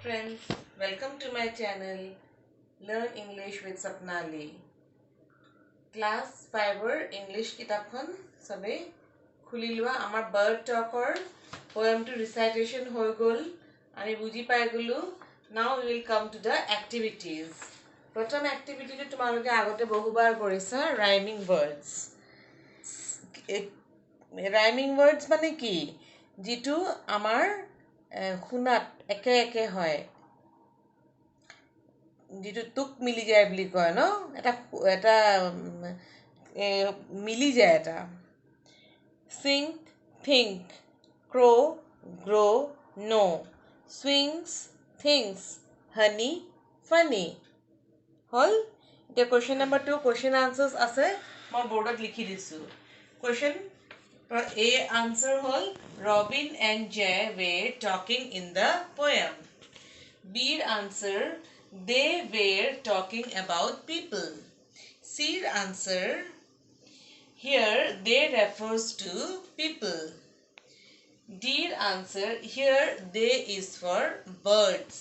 friends, welcome to my channel Learn English with Sapnali. Class 5 English kitabkhon sabe khuli lua amar bird talker poem to recitation hoi gol ami buji pai golu. Now we will come to the activities. Prothom activity to tumaloke agote bohubar korisa rhyming words. Rhyming words mane ki jitu amar khunat eke eke hoy जितु तुक मिली जाए বুলি কয় ন এটা মিলি যায় এটা sink think crow grow no swings things honey funny হল এতিয়া question number 2 question answers আছে মই বোর্ডত লিখি দিছো question A answer hall Robin and Jay were talking in the poem. B answer they were talking about people. C answer here they refers to people. D answer here they is for birds.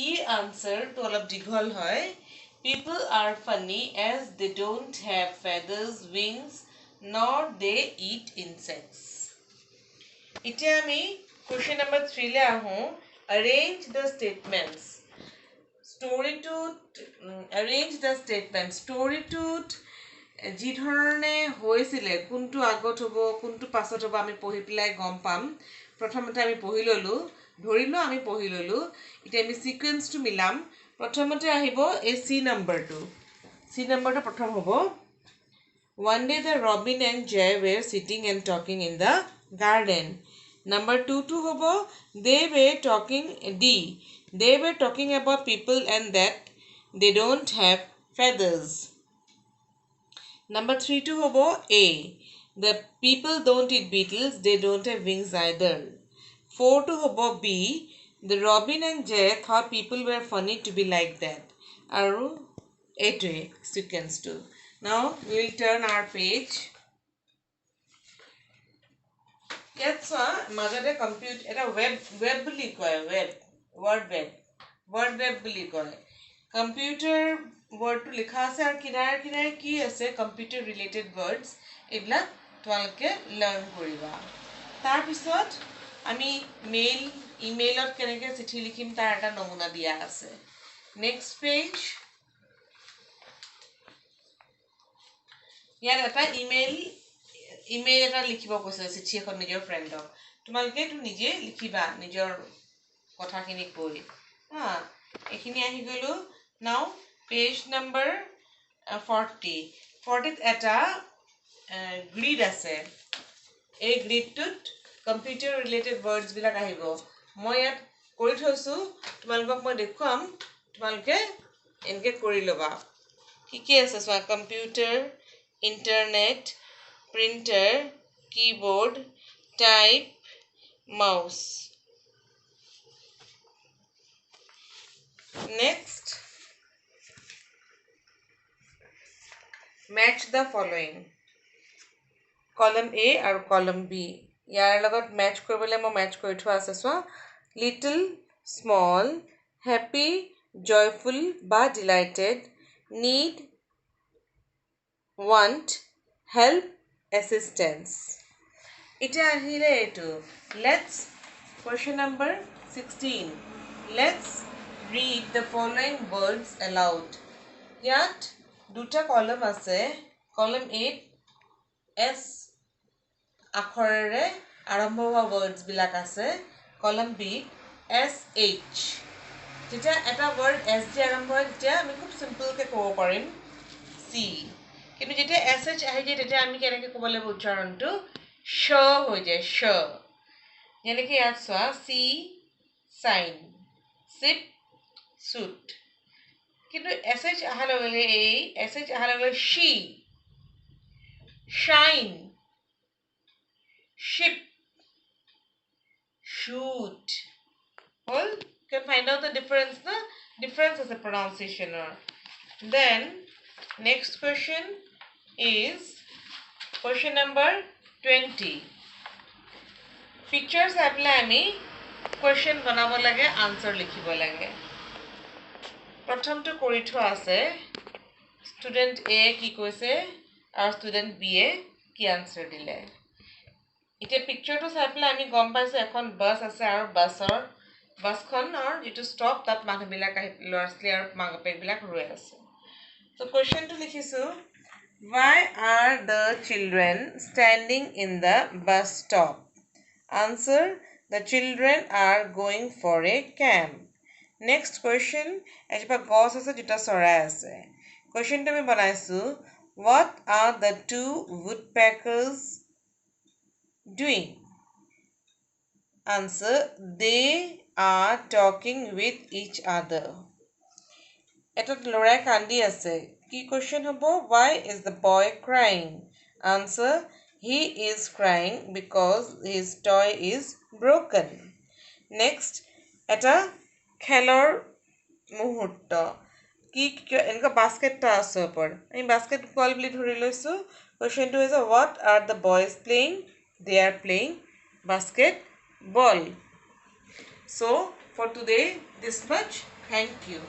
E answer to olop dighol hoy people are funny as they don't have feathers wings nor they eat insects. Ite ami question number 3 le ahu arrange the statements. Story to arrange the statement. Story to ji dhorone hoisile kuntu agot hobo kuntu pasot hobo ami pohi pilai gom pam prothomote ami pohi lolu dhorilo ami pohi lolu ite ami sequence to milam prothomote ahibo a C number to prothom hobo one day the Robin and Jay were sitting and talking in the garden. Number 2 to hobo they were talking D. They were talking about people and that they don't have feathers. Number 3 to hobo A. The people don't eat beetles, they don't have wings either. 4 to hobo B. The Robin and Jay thought people were funny to be like that. Aru 8 sequence 2. Now we will turn our page. Yes, মাজতে computer এটা web বুলি কয় word web বুলি কয় computer wordটো লিখা আছে আৰু কিনাৰে কি আছে কম্পিউটাৰ ৰিলেটেড words এইবিলাক তোমালোকে লাৰ্ন কৰিবা তাৰ পিছত আমি ইমেইলত কেনেকৈ চিঠি লিখিম তাৰ এটা নমুনা দিয়া আছে নেক্সট পেজ ইয়াত এটা ইমেইল এটা লিখিব কৈছে চিঠি এখন নিজৰ ফ্ৰেণ্ডক তোমালোকে এটো নিজে লিখিবা নিজৰ কথাখিনি কৈ এখিনি আহি গলো নাও পেজ নম্বৰ 40 এটা গ্ৰিড আছে এই গ্ৰিডটোত কম্পিউটাৰ ৰিলেটেড words বিলাক আহিব মই ইয়াত কৰি থৈছো তোমালোকক মই দেখুৱাম তোমালোকে এনেকৈ কৰি লবা কি আছে চোৱা computer internet printer, keyboard, type, mouse. Next, match the following. Column A or column B. Yar lagot match koribole mo match kori thua ase so little, small, happy, joyful, ba delighted, need, want, help, assistance. Ita ahile etu. Let's question number 16. Let's read the following words aloud. Yat duta column ase. Column 8 S akhorere arambho howa words bilak ase. Column B SH. Tita eta word S di arambho hoy tita ami khub simple ke kobo parim C. কিন্তু যেতিয়া SH আহি যায় তেতিয়া আমি কেনেকৈ ক'ব লাগিব উচ্চাৰণটো শ হৈ যায় শ যেনেকৈ ইয়াত চোৱা চি চাইন চিপ সুট কিন্তু SH অহাৰ লগে লগে এই SH অহাৰ লগে লগে she shine ship shoot well you can find out the difference is the pronunciation then next question is question number 20 pictures apply me question बनाब लगे आंसर लिखिब लगे प्रथमটো কৰি থোৱা আছে स्टूडेंट ए কি কৈছে আৰু स्टूडेंट बी ए কি आंसर দিলে এতিয়া পিকচাৰটো চাই পেলাই আমি গম পাইছো এখন বাস আছে আৰু বাসখনৰ যেটো ষ্টপ তাত মানুহবিলাক আহি লৰাছলি আৰু মাগপেকবিলাক ৰৈ আছে so क्वेश्चनটো লিখিছো why are the children standing in the bus stop answer the children are going for a camp next question ejopa gos ase jeta sorai ase question to ami banaisu what are the two woodpeckers doing answer they are talking with each other eta lorai kandi ase ki question hobo why is the boy crying answer he is crying because his toy is broken next eta khelor muhurto কি এনেকা বাস্কেটটা আছে ওপৰ আমি basket বল বুলি ধৰি লৈছো কোৱেশ্চনটো হৈছে what are the boys playing they are playing basketball so for today this much thank you